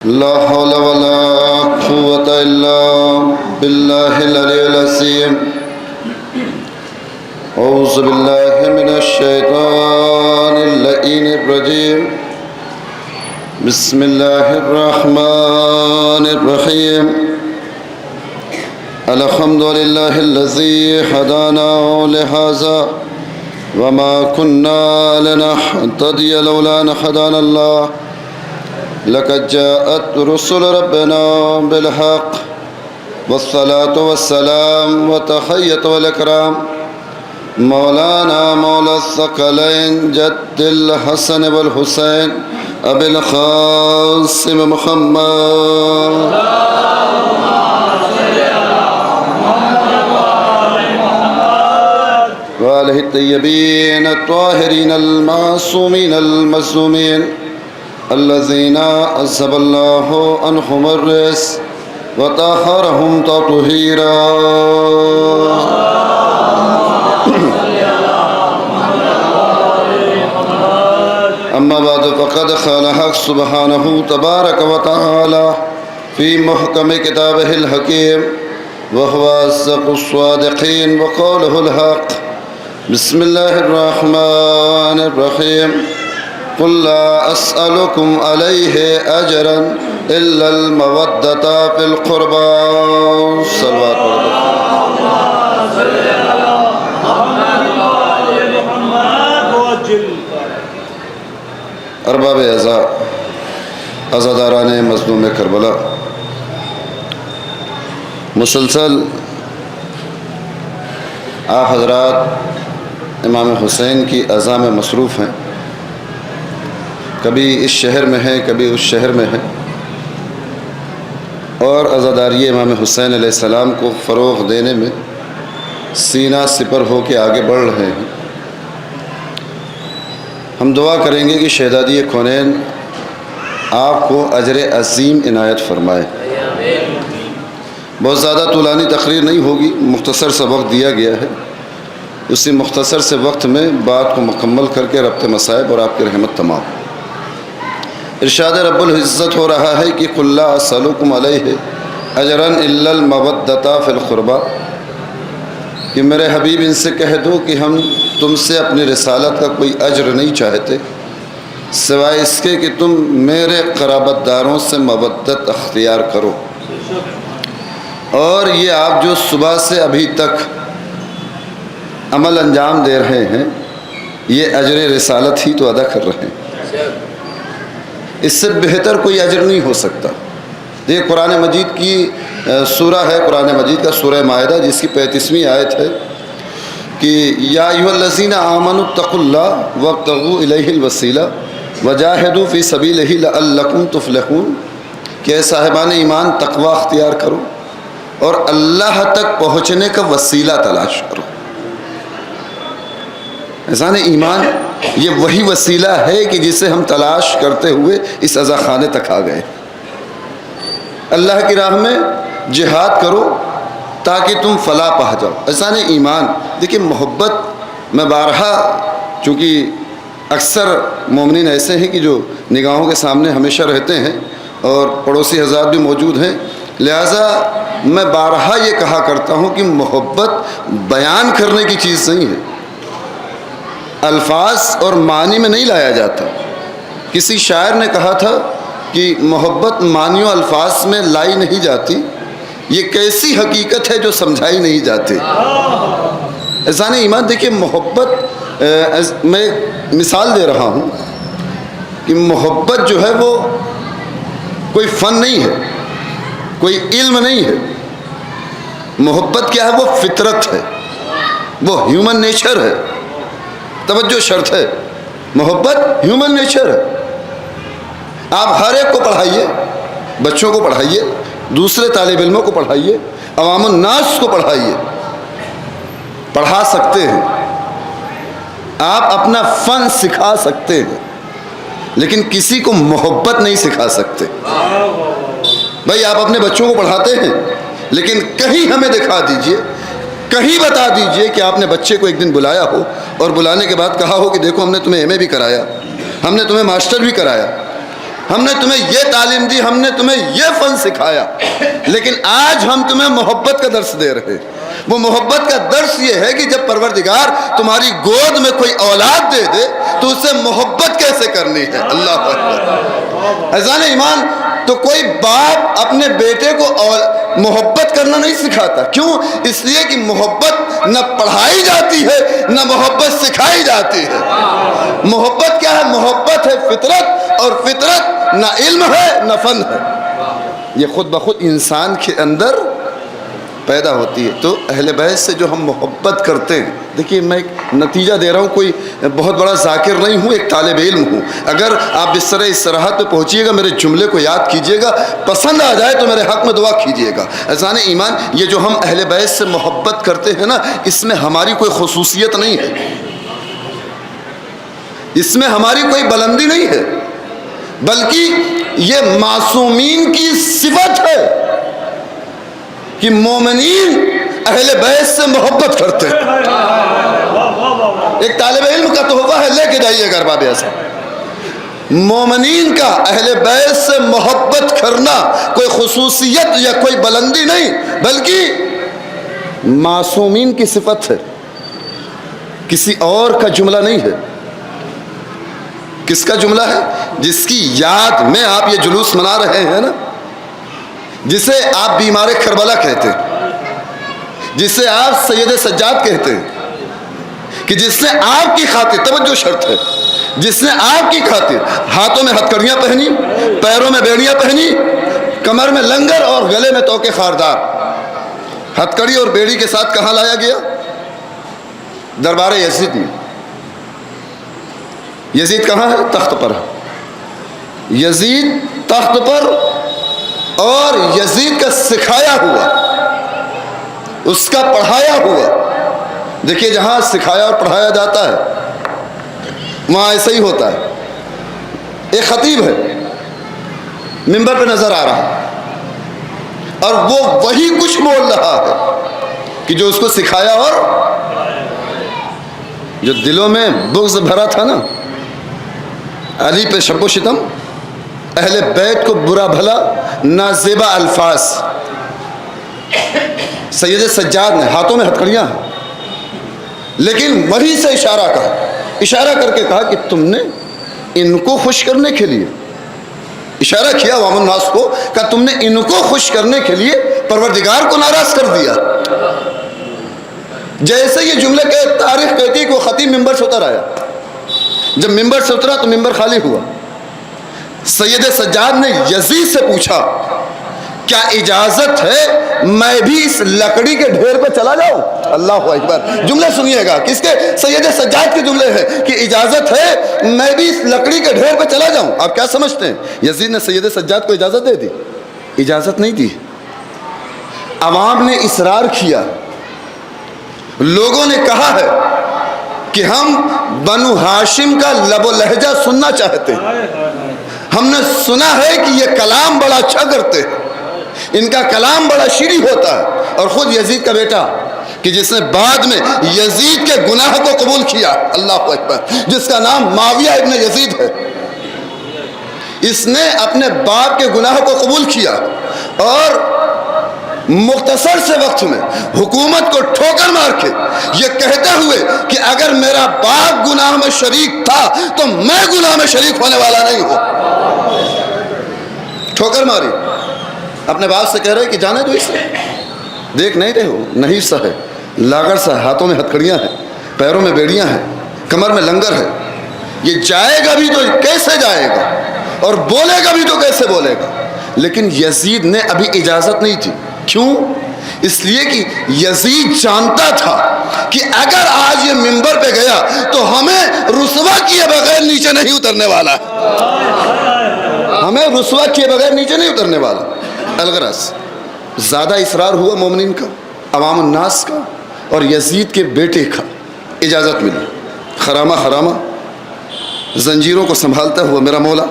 لا حول ولا قوة إلا بالله العلي العظيم. أعوذ بالله من الشيطان اللعين الرجيم. بسم الله الرحمن الرحيم. الحمد لله الذي هدانا لهذا وما كنا لنهتدي لولا أن هدانا الله. لقد جاءت رسل ربنا بالحق والصلاة والسلام وتحية والإكرام مولانا مولى الثقلين جد الحسن والحسين أبي القاسم محمد وآله الطيبين الطاهرين المعصومين المظلومين الذين عذب الله عنهم الرجس وطهرهم تطهيرا. أما بعد فقد قال الحق سبحانه تبارك وتعالى في محكم كتابه الحكيم وهو أصدق الصادقين وقوله الحق. بسم الله الرحمن الرحيم. قل لا أسألكم عليه أجرا إلا المودة في القربى. صلوات ارباب عزاداران مظلوم کربلا، مسلسل آپ حضرات امام حسین کی عزا میں مصروف ہیں. کبھی اس شہر میں ہے، کبھی اس شہر میں ہے، اور عزاداری امام حسین علیہ السلام کو فروغ دینے میں سینہ سپر ہو کے آگے بڑھ رہے ہیں. ہم دعا کریں گے کہ شہزادی کونین آپ کو اجر عظیم عنایت فرمائے. بہت زیادہ طولانی تقریر نہیں ہوگی، مختصر سا وقت دیا گیا ہے. اسی مختصر سے وقت میں بات کو مکمل کر کے ربط مصائب اور آپ کی رحمت تمام. ارشاد رب العزت ہو رہا ہے کہ قل لا اسألکم علیہ اجرا الا المودۃ فی القربى، کہ میرے حبیب ان سے کہہ دو کہ ہم تم سے اپنی رسالت کا کوئی اجر نہیں چاہتے سوائے اس کے کہ تم میرے قرابت داروں سے مودت اختیار کرو. اور یہ آپ جو صبح سے ابھی تک عمل انجام دے رہے ہیں یہ اجر رسالت ہی تو ادا کر رہے ہیں. اس سے بہتر کوئی اجر نہیں ہو سکتا. یہ قرآن مجید کی سورہ ہے، قرآن مجید کا سورہ مائدہ جس کی 35ویں آیت ہے کہ یا ایھا الذین آمنوا اتقوا اللہ وابتغوا الیہ الوسیلہ وجاہدوا فی سبیلہ لعلکم تفلحون، کہ اے صاحبان ایمان تقوی اختیار کرو اور اللہ تک پہنچنے کا وسیلہ تلاش کرو. اذان ایمان یہ وہی وسیلہ ہے کہ جسے ہم تلاش کرتے ہوئے اس عزا خانے تک آ گئے. اللہ کی راہ میں جہاد کرو تاکہ تم فلاح پا جاؤ. اذان ایمان دیکھیں، محبت میں بارہا، چونکہ اکثر مومنین ایسے ہیں کہ جو نگاہوں کے سامنے ہمیشہ رہتے ہیں اور پڑوسی حضرات بھی موجود ہیں، لہٰذا میں بارہا یہ کہا کرتا ہوں کہ محبت بیان کرنے کی چیز نہیں ہے، الفاظ اور معنی میں نہیں لایا جاتا. کسی شاعر نے کہا تھا کہ محبت معنی و الفاظ میں لائی نہیں جاتی، یہ کیسی حقیقت ہے جو سمجھائی نہیں جاتی. اذان ایمان دیکھیں، محبت میں مثال دے رہا ہوں کہ محبت جو ہے وہ کوئی فن نہیں ہے، کوئی علم نہیں ہے. محبت کیا ہے؟ وہ فطرت ہے، وہ ہیومن نیچر ہے. توجہ شرط ہے، محبت ہیومن نیچر ہے. آپ ہر ایک کو پڑھائیے، بچوں کو پڑھائیے، دوسرے طالب علموں کو پڑھائیے، عوام الناس کو پڑھائیے، پڑھا سکتے ہیں. آپ اپنا فن سکھا سکتے ہیں لیکن کسی کو محبت نہیں سکھا سکتے. بھائی آپ اپنے بچوں کو پڑھاتے ہیں لیکن کہیں ہمیں دکھا دیجئے، کہیں بتا دیجئے کہ آپ نے بچے کو ایک دن بلایا ہو اور بلانے کے بعد کہا ہو کہ دیکھو ہم نے تمہیں ایم اے بھی کرایا، ہم نے تمہیں ماسٹر بھی کرایا، ہم نے تمہیں یہ تعلیم دی، ہم نے تمہیں یہ فن سکھایا، لیکن آج ہم تمہیں محبت کا درس دے رہے ہیں۔ وہ محبت کا درس یہ ہے کہ جب پروردگار تمہاری گود میں کوئی اولاد دے دے تو اسے محبت کیسے کرنی ہے۔ اللہ اکبر۔ عزیزان ایمان، تو کوئی باپ اپنے بیٹے کو محبت کرنا نہیں سکھاتا۔ کیوں؟ اس لیے کہ محبت نہ پڑھائی جاتی ہے نہ محبت سکھائی جاتی ہے۔ محبت کیا ہے؟ محبت ہے فطرت، اور فطرت نہ علم ہے نہ فن ہے، یہ خود بخود انسان کے اندر پیدا ہوتی ہے۔ تو اہل بیت سے جو ہم محبت کرتے ہیں، دیکھیے میں ایک نتیجہ دے رہا ہوں، کوئی بہت بڑا ذاکر نہیں ہوں، ایک طالب علم ہوں۔ اگر آپ اس طرح اس صراحت پہ پہنچیے گا، میرے جملے کو یاد کیجیے گا، پسند آ جائے تو میرے حق میں دعا کیجیے گا۔ عزیزان ایمان، یہ جو ہم اہل بیت سے محبت کرتے ہیں نا، اس میں ہماری کوئی خصوصیت نہیں ہے، اس میں ہماری کوئی بلندی نہیں ہے، بلکہ یہ معصومین کی صفت ہے کہ مومنین اہل بیت سے محبت کرتے ہیں۔ ایک طالب علم کا تحفہ ہے، لے کے جائیے گھر باب ایسا۔ مومنین کا اہل بیت سے محبت کرنا کوئی خصوصیت یا کوئی بلندی نہیں، بلکہ معصومین کی صفت ہے، کسی اور کا جملہ نہیں ہے۔ کس کا جملہ ہے؟ جس کی یاد میں آپ یہ جلوس منا رہے ہیں نا، جسے آپ بیمار کربلا کہتے ہیں، جسے آپ سید سجاد کہتے ہیں، کہ جس نے آپ کی خاطر، توجہ شرط ہے، جس نے آپ کی خاطر ہاتھوں میں ہتھکڑیاں پہنی، پیروں میں بیڑیاں پہنی، کمر میں لنگر اور گلے میں توقے خاردار۔ ہتھکڑی اور بیڑی کے ساتھ کہاں لایا گیا؟ دربار یزید میں۔ یزید کہاں ہے؟ تخت پر ہے۔ یزید تخت پر، اور یزید کا سکھایا ہوا، اس کا پڑھایا ہوا۔ دیکھیے جہاں سکھایا اور پڑھایا جاتا ہے وہاں ایسا ہی ہوتا ہے۔ ایک خطیب ہے، منبر پہ نظر آ رہا ہے، اور وہ وہی کچھ بول رہا ہے کہ جو اس کو سکھایا، اور جو دلوں میں بغض بھرا تھا نا، علی پہ شب و شتم، اہل بیت کو برا بھلا نازیبا الفاظ۔ سید سجاد نے ہاتھوں میں ہتھکڑیاں ہیں، لیکن وہی سے اشارہ کر کے کہا کہ تم نے ان کو خوش کرنے کے لیے، اشارہ کیا عوام الناس کو، کہ تم نے ان کو خوش کرنے کے لیے پروردگار کو ناراض کر دیا۔ جیسے یہ جملے کے تاریخ کہتی ہے کہ وہ خطیب ممبر سے اتر آیا، جب ممبر سے اترا تو ممبر خالی ہوا۔ سید سجاد نے یزید سے پوچھا، کیا اجازت ہے میں بھی اس لکڑی کے ڈھیر پہ چلا جاؤں؟ اللہ اکبر۔ جملے سنیے گا، کس کے؟ سید سجاد کے جملے ہیں کہ اجازت ہے میں بھی اس لکڑی کے ڈھیر پہ چلا جاؤں۔ آپ کیا سمجھتے ہیں؟ یزید نے سید سجاد کو اجازت دے دی؟ اجازت نہیں دی، عوام نے اصرار کیا، لوگوں نے کہا ہے کہ ہم بنو ہاشم کا لب و لہجہ سننا چاہتے ہیں، ہم نے سنا ہے کہ یہ کلام بڑا اچھا کرتے ہیں، ان کا کلام بڑا شیریں ہوتا ہے۔ اور خود یزید کا بیٹا کہ جس نے بعد میں یزید کے گناہ کو قبول کیا، اللہ اکبر، جس کا نام معاویہ ابن یزید ہے، اس نے اپنے باپ کے گناہ کو قبول کیا، اور مختصر سے وقت میں حکومت کو ٹھوکر مار کے یہ کہتے ہوئے کہ اگر میرا باپ گناہ میں شریک تھا تو میں گناہ میں شریک ہونے والا نہیں ہوں، ٹھوکر ماری۔ اپنے باپ سے کہہ رہے کہ جانے دو اسے، دیکھ نہیں رہے ہو، نہیں سا ہے، لاغر سا، ہاتھوں میں ہتھکڑیاں ہیں، پیروں میں بیڑیاں ہیں، کمر میں لنگر ہے، یہ جائے گا بھی تو کیسے جائے گا، اور بولے گا بھی تو کیسے بولے گا؟ لیکن یزید نے ابھی اجازت نہیں تھی۔ کیوں؟ اس لیے کہ یزید جانتا تھا کہ اگر آج یہ منبر پہ گیا تو ہمیں رسوا کیے بغیر نیچے نہیں اترنے والا، ہمیں رسوا کیے بغیر نیچے نہیں اترنے والا۔ الغرض زیادہ اصرار ہوا مومنین کا، عوام الناس کا، اور یزید کے بیٹے کا۔ اجازت ملی، خرامہ زنجیروں کو سنبھالتا ہوا میرا مولا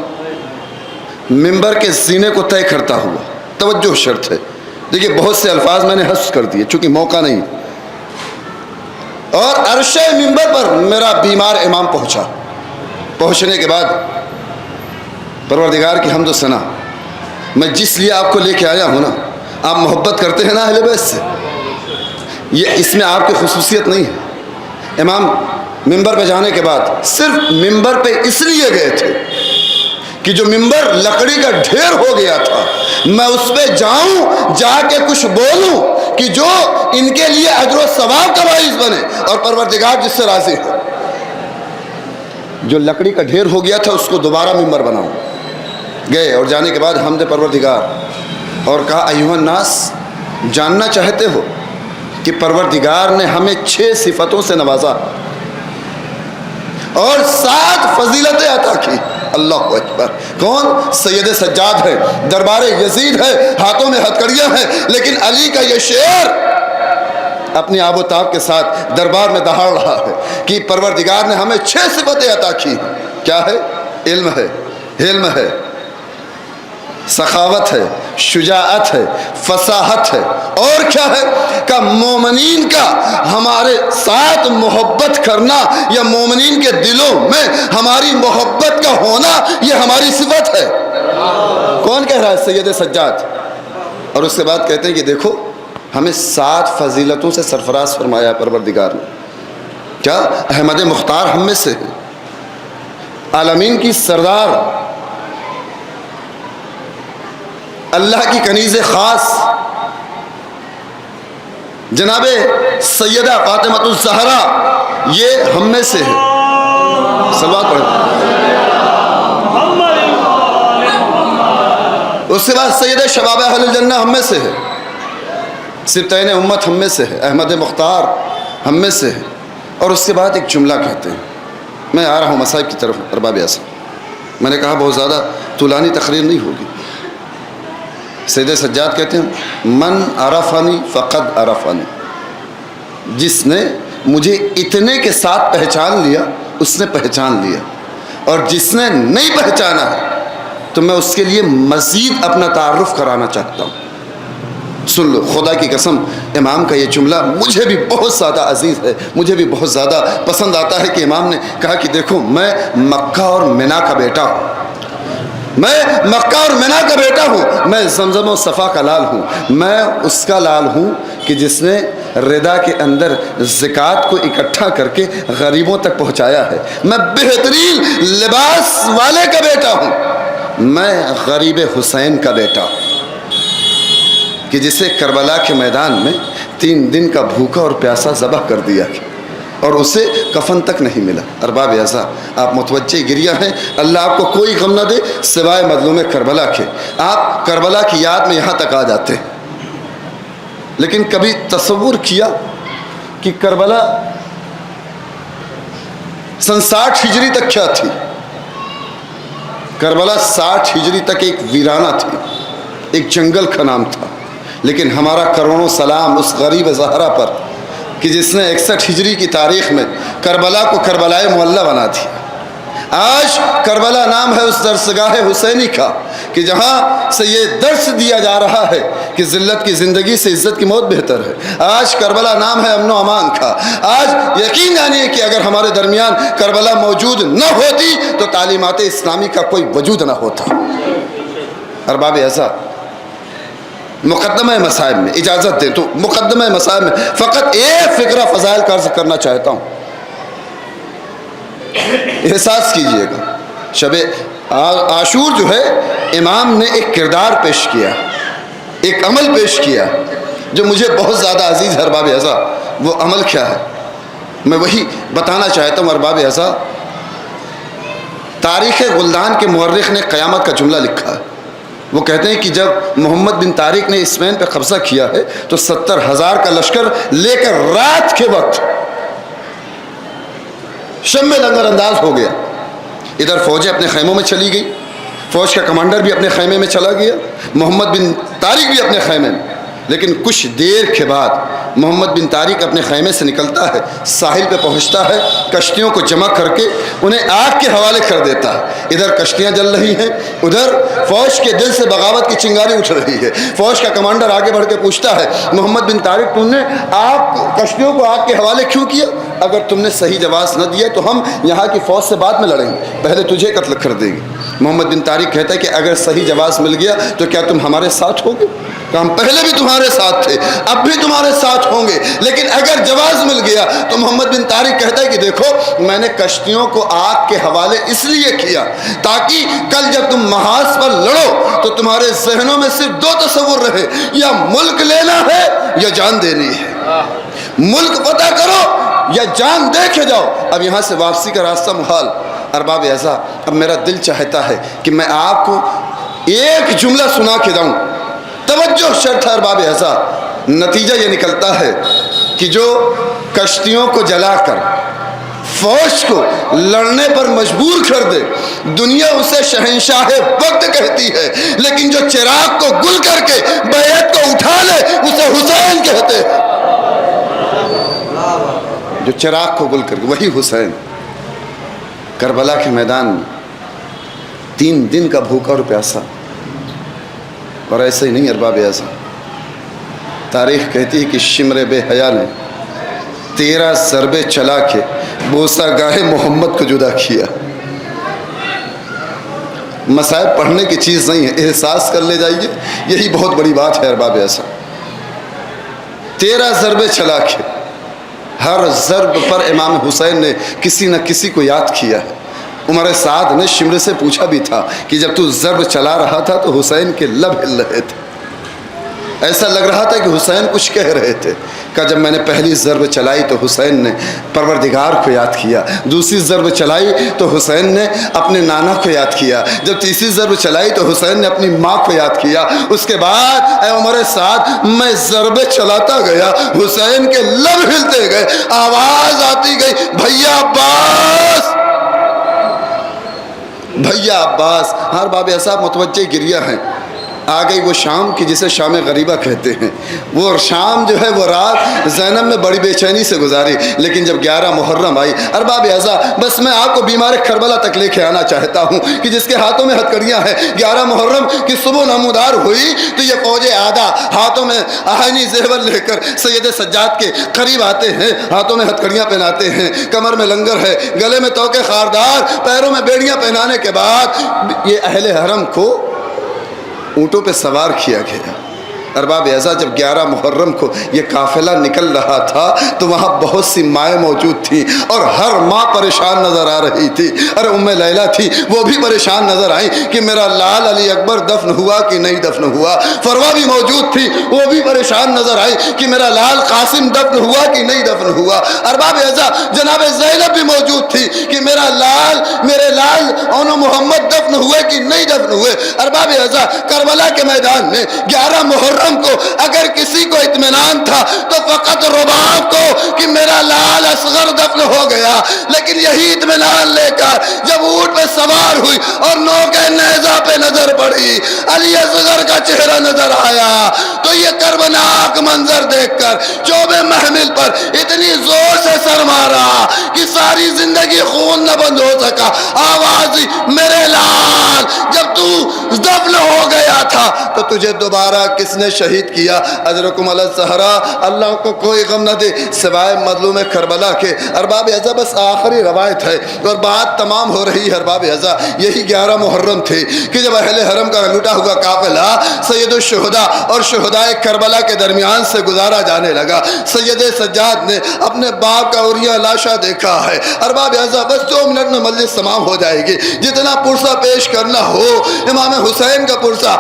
منبر کے زینے کو طے کرتا ہوا۔ توجہ شرط ہے، دیکھیے بہت سے الفاظ میں نے حذف کر دیے چونکہ موقع نہیں، اور عرشِ منبر پر میرا بیمار امام پہنچا۔ پہنچنے کے بعد پروردگار کی حمد و ثنا، میں جس لیے آپ کو لے کے آیا ہوں نا، آپ محبت کرتے ہیں نا اہل بیت سے، یہ اس میں آپ کی خصوصیت نہیں ہے۔ امام ممبر پہ جانے کے بعد صرف ممبر پہ اس لیے گئے تھے کہ جو ممبر لکڑی کا ڈھیر ہو گیا تھا، میں اس پہ جاؤں، جا کے کچھ بولوں کہ جو ان کے لیے اجر و ثواب کا باعث بنے اور پروردگار جس سے راضی ہے۔ جو لکڑی کا ڈھیر ہو گیا تھا اس کو دوبارہ ممبر بناؤں۔ گئے اور جانے کے بعد حمد پروردگار، اور کہا ایھا الناس، جاننا چاہتے ہو کہ پروردگار نے ہمیں 6 صفتوں سے نوازا اور 7 فضیلتیں عطا کی۔ اللہ اکبر۔ کون؟ سید سجاد ہے، دربار یزید ہے، ہاتھوں میں ہتھکڑیاں ہیں، لیکن علی کا یہ شعر اپنی آب و تاب کے ساتھ دربار میں دہاڑ رہا ہے کہ پروردگار نے ہمیں 6 صفتیں عطا کی۔ کیا ہے؟ علم ہے، حلم ہے، سخاوت ہے، شجاعت ہے، فصاحت ہے، اور کیا ہے کہ مومنین کا ہمارے ساتھ محبت کرنا یا مومنین کے دلوں میں ہماری محبت کا ہونا، یہ ہماری صفت ہے۔ کون کہہ رہا ہے؟ سید سجاد۔ اور اس کے بعد کہتے ہیں کہ دیکھو ہمیں 7 فضیلتوں سے سرفراز فرمایا پروردگار نے۔ کیا؟ احمد مختار ہم میں سے ہے، عالمین کی سردار، اللہ کی کنیز خاص جناب سیدہ فاطمۃ الزہرا، یہ ہم میں سے ہے۔ صلوات پڑھیں۔ اس کے بعد سید شباب اہل الجنہ ہم میں سے ہے، سبطین امت ہم میں سے ہے، احمد مختار ہم میں سے ہے۔ اور اس کے بعد ایک جملہ کہتے ہیں، میں آ رہا ہوں مصائب کی طرف ارباب اعظم، میں نے کہا بہت زیادہ طولانی تقریر نہیں ہوگی۔ سید سجاد کہتے ہیں من عرفنی فقد عرفنی، جس نے مجھے اتنے کے ساتھ پہچان لیا اس نے پہچان لیا، اور جس نے نہیں پہچانا ہے تو میں اس کے لیے مزید اپنا تعارف کرانا چاہتا ہوں۔ سن لو، خدا کی قسم امام کا یہ جملہ مجھے بھی بہت زیادہ عزیز ہے، مجھے بھی بہت زیادہ پسند آتا ہے کہ امام نے کہا کہ دیکھو میں مکہ اور منا کا بیٹا ہوں، میں مکہ اور منا کا بیٹا ہوں، میں زمزم و صفا کا لال ہوں، میں اس کا لال ہوں کہ جس نے ردا کے اندر زکوٰۃ کو اکٹھا کر کے غریبوں تک پہنچایا ہے، میں بہترین لباس والے کا بیٹا ہوں، میں غریب حسین کا بیٹا ہوں کہ جسے کربلا کے میدان میں 3 دن کا بھوکا اور پیاسا ذبح کر دیا گیا اور اسے کفن تک نہیں ملا۔ ارباب اعزا، آپ متوجہ گریہ ہیں، اللہ آپ کو کوئی غم نہ دے سوائے مظلوم کربلا کے۔ آپ کربلا کی یاد میں یہاں تک آ جاتے ہیں، لیکن کبھی تصور کیا کہ کربلا سن 60 ہجری تک کیا تھی؟ کربلا 60 ہجری تک ایک ویرانہ تھی، ایک جنگل کا نام تھا، لیکن ہمارا کروڑوں سلام اس غریب زہرا پر کہ جس نے 61 ہجری کی تاریخ میں کربلا کو کربلائے معلیٰ بنا دیا۔ آج کربلا نام ہے اس درسگاہ حسینی کا کہ جہاں سے یہ درس دیا جا رہا ہے کہ ذلت کی زندگی سے عزت کی موت بہتر ہے۔ آج کربلا نام ہے امن و امان کا۔ آج یقین جانیے کہ اگر ہمارے درمیان کربلا موجود نہ ہوتی تو تعلیمات اسلامی کا کوئی وجود نہ ہوتا۔ ارباب اعزا، مقدمہ مسائب میں اجازت دیں تو مقدمہ مسائب میں فقط ایک فقرہ فضائل کا عرض کرنا چاہتا ہوں۔ احساس کیجئے گا، شب عاشور جو ہے امام نے ایک کردار پیش کیا، ایک عمل پیش کیا جو مجھے بہت زیادہ عزیز ہے۔ ارباب اعزا، وہ عمل کیا ہے میں وہی بتانا چاہتا ہوں۔ ارباب اعزا، تاریخ گلدان کے مورخ نے قیامت کا جملہ لکھا ہے۔ وہ کہتے ہیں کہ جب محمد بن طارق نے اسپین پہ قبضہ کیا ہے تو 70,000 کا لشکر لے کر رات کے وقت شم میں لنگر انداز ہو گیا۔ ادھر فوجیں اپنے خیموں میں چلی گئی، فوج کا کمانڈر بھی اپنے خیمے میں چلا گیا، محمد بن طارق بھی اپنے خیمے میں۔ لیکن کچھ دیر کے بعد محمد بن طارق اپنے خیمے سے نکلتا ہے، ساحل پہ پہنچتا ہے، کشتیوں کو جمع کر کے انہیں آگ کے حوالے کر دیتا ہے۔ ادھر کشتیاں جل رہی ہیں، ادھر فوج کے دل سے بغاوت کی چنگاری اٹھ رہی ہے۔ فوج کا کمانڈر آگے بڑھ کے پوچھتا ہے محمد بن طارق تم نے کشتیوں کو آگ کے حوالے کیوں کیا؟ اگر تم نے صحیح جواز نہ دیا تو ہم یہاں کی فوج سے بعد میں لڑیں گے، پہلے تجھے قتل کر دیں گے۔ محمد بن طارق کہتا ہے کہ اگر صحیح جواز مل گیا تو کیا تم ہمارے ساتھ ہوگے؟ کہ ہم پہلے بھی تمہارے ساتھ تھے، اب بھی تمہارے ساتھ ہوں گے، لیکن اگر جواز مل گیا تو محمد بن طارق کہتا ہے کہ دیکھو میں نے کشتیوں کو آگ کے حوالے اس لیے کیا تاکہ کل جب تم محاذ پر لڑو تو تمہارے ذہنوں میں صرف دو تصور رہے، یا ملک لینا ہے یا جان دینی ہے، ملک فتح کرو یا جان دے کے جاؤ۔ اب یہاں سے واپسی کا راستہ محال۔ ارباب اعزا، اب میرا دل چاہتا ہے کہ میں آپ کو ایک جملہ سنا کے جاؤں، توجہ شرط ہے ارباب اعزا۔ نتیجہ یہ نکلتا ہے کہ جو کشتیوں کو جلا کر فوج کو لڑنے پر مجبور کر دے، دنیا اسے شہنشاہ وقت کہتی ہے، لیکن جو چراغ کو گل کر کے بیعت کو اٹھا لے اسے حسین کہتے ہیں۔ جو چراغ کو گل کر کے، وہی حسین۔ کربلا کے میدان میں 3 دن کا بھوکا اور پیاسا، اور ایسے ہی نہیں ارباب اعزا، تاریخ کہتی ہے کہ شمر بے حیا نے 13 ضربے چلا کے بوسہ گاہ محمد کو جدا کیا۔ مصائب پڑھنے کی چیز نہیں ہے، احساس کر لے جائیے، یہی بہت بڑی بات ہے ارباب اعزا۔ 13 ضربے چلا کے ہر ضرب پر امام حسین نے کسی نہ کسی کو یاد کیا ہے۔ عمر سعد نے شمر سے پوچھا بھی تھا کہ جب تو ضرب چلا رہا تھا تو حسین کے لب ہل رہے تھے، ایسا لگ رہا تھا کہ حسین کچھ کہہ رہے تھے۔ کہ جب میں نے پہلی ضرب چلائی تو حسین نے پروردگار کو یاد کیا، دوسری ضرب چلائی تو حسین نے اپنے نانا کو یاد کیا، جب تیسری ضرب چلائی تو حسین نے اپنی ماں کو یاد کیا۔ اس کے بعد اے عمر سعد میں ضربے چلاتا گیا، حسین کے لب ہلتے گئے، آواز آتی گئی، بھیا عباس، بھیا عباس۔ ہر باب ایسا متوجہ گریہ ہیں۔ آ گئی وہ شام کی جسے شام غریبہ کہتے ہیں۔ وہ شام جو ہے وہ رات زینب میں بڑی بے چینی سے گزاری، لیکن جب 11 محرم آئی، ارباب اعزا بس میں آپ کو بیمار کربلا تک لے کے آنا چاہتا ہوں کہ جس کے ہاتھوں میں ہتکڑیاں ہیں۔ 11 محرم کی صبح نمودار ہوئی تو یہ فوج آدھا ہاتھوں میں آہنی زیور لے کر سید سجاد کے قریب آتے ہیں، ہاتھوں میں ہتکڑیاں پہناتے ہیں، کمر میں لنگر ہے، گلے میں توقے خاردار، پیروں میں بیڑیاں پہنانے کے بعد یہ اہل حرم کو اونٹوں پہ سوار کیا گیا۔ ارباب اعزا جب 11 محرم کو یہ قافلہ نکل رہا تھا تو وہاں بہت سی مائیں موجود تھیں اور ہر ماں پریشان نظر آ رہی تھی۔ ارے ام لیلہ تھی، وہ بھی پریشان نظر آئیں کہ میرا لال علی اکبر دفن ہوا کہ نہیں دفن ہوا۔ فروا بھی موجود تھی، وہ بھی پریشان نظر آئی کہ میرا لال قاسم دفن ہوا کہ نہیں دفن ہوا۔ ارباب اعزا جناب زینب بھی موجود تھی کہ میرے لال اونو محمد دفن ہوئے کہ نہیں دفن ہوئے۔ ارباب اعزا کربلا کے میدان میں 11 محرم کو اگر کسی کو اطمینان تھا تو فقط رباب کو کہ میرا لال اصغر دفن ہو گیا، لیکن یہی اطمینان لے کر جب اونٹ پہ سوار ہوئی اور نوکے نیزہ پہ نظر پڑی، علی اصغر کا چہرہ نظر آیا تو یہ کربناک منظر دیکھ کر چوبے محمل پر اتنی زور سے سر مارا کہ ساری زندگی خون نہ بند ہو سکا۔ آواز میرے لال جب تو دفن ہو گیا تھا تو تجھے دوبارہ کس نے شہید کیا؟ اجرکم علی الزہرا، اللہ کو کوئی غم نہ دے سوائے مظلوم کربلا کے۔ ارباب اعزا بس آخری روایت ہے اور بات تمام ہو رہی ہے۔ ارباب اعزا یہی 11 محرم تھے کہ جب اہل حرم کا لوٹا ہوا قافلہ سید الشہداء اور شہداء کربلا کے درمیان سے گزارا جانے لگا، سید سجاد نے اپنے باپ کا عریاں لاشا دیکھا ہے۔ ارباب اعزا بس 2 منٹ میں مجلس تمام ہو جائے گی، جتنا پرسہ پیش کرنا ہو امام حسین کا پرسہ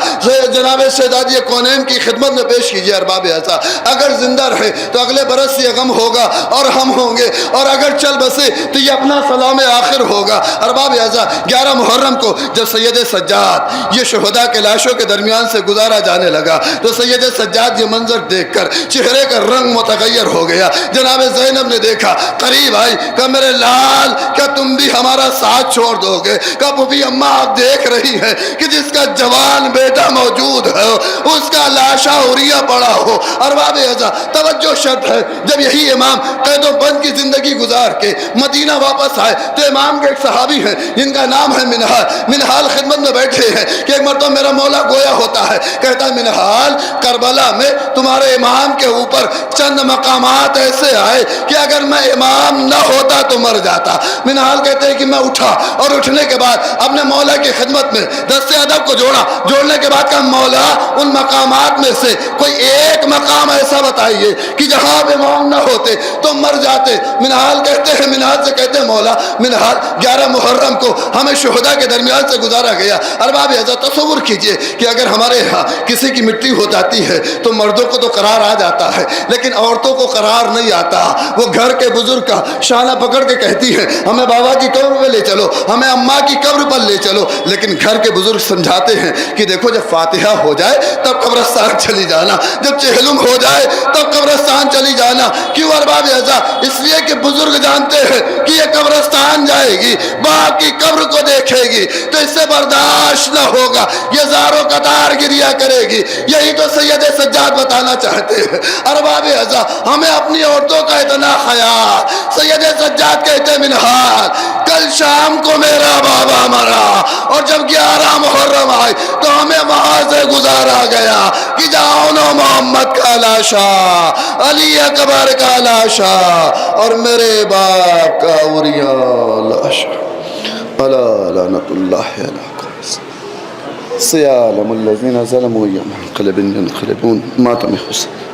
جناب شہزادی کونین کی خدمت میں پیش کیجئے۔ ارباب اعزا اگر زندہ رہے تو اگلے برس یہ غم ہوگا اور ہم ہوں گے، اور اگر چل بسے تو یہ اپنا سلام آخر ہوگا۔ ارباب اعزا 11 محرم کو جب سید سجاد یہ شہداء کے لاشوں کے درمیان سے گزارا جانے لگا تو سید سجاد یہ منظر دیکھ کر چہرے کا رنگ متغیر ہو گیا۔ جناب زینب نے دیکھا، قریب آئی، کہا میرے لال کیا تم بھی ہمارا ساتھ چھوڑ دو گے؟ کہا پھوپھی اماں آپ دیکھ رہی ہے کہ جس کا جوان بیٹا موجود ہے اس کا لاشا عریاں پڑا ہو۔ ارباب اعزا توجہ شرط ہے، جب یہی امام قید و بند کی زندگی گزار کے مدینہ واپس آئے تو امام کے ایک صحابی ہیں جن کا نام ہے منہال خدمت میں بیٹھے ہیں کہ ایک مرتبہ میرا مولا گویا ہوتا ہے، کہتا ہے منہال کربلا میں تمہارے امام کے اوپر چند مقامات ایسے آئے کہ اگر میں امام نہ ہوتا تو مر جاتا۔ منہال کہتے ہیں کہ میں اٹھا اور اٹھنے کے بعد اپنے مولا کی خدمت میں دست ادب کو جوڑنے کے بعد کہا مولا ان مقامات میں سے کوئی ایک مقام ایسا بتائیے کہ جہاں آپ امام نہ ہوتے تو مر جاتے۔ منہال کہتے ہیں، منہال سے کہتے ہیں مولا منہال 11 محرم کو ہمیں شہداء کے درمیان سے گزارا گیا۔ ارباب حضرت تصور کیجئے کہ اگر ہمارے یہاں کسی کی مٹی ہو جاتی ہے تو مردوں کو تو قرار آ جاتا ہے لیکن عورتوں کو قرار نہیں آتا۔ وہ گھر کے بزرگ کا شانہ پکڑ کے کہتی ہے ہمیں بابا کی قبر پہ لے چلو، ہمیں اماں کی قبر پر لے چلو، لیکن گھر کے بزرگ سمجھاتے ہیں کہ دیکھو جب فاتحہ ہو جائے تب قبرستان چلی جانا، جب چہلم ہو جائے تب قبرستان چلی جانا۔ کیوں ارباب اعزاز؟ اس لیے کہ بزرگ جانتے ہیں کہ یہ قبرستان جائے گی، باپ کی قبر کو دیکھے گی تو اس سے برداشت نہ ہوگا، یہ زاروں قطار گریا کرے گی۔ یہی تو سید سجاد بتانا چاہتے ہیں۔ ارباب اعزاز ہمیں اپنی عورتوں کا اتنا خیال۔ سید سجاد کہتے ہیں منہال کل شام کو میرا بابا مرا اور جب 11 محرم آئی تو ہمیں وہاں سے گزارا گیا کہ جاؤ نو محمد کا لاشا، علی اکبر کا لاشا اور میرے باپ کا اوریا لاشا۔ الا لعنت اللہ علیکم سیالم الذین ظلموا یوم انقلب ینقلبون ماتم حسین۔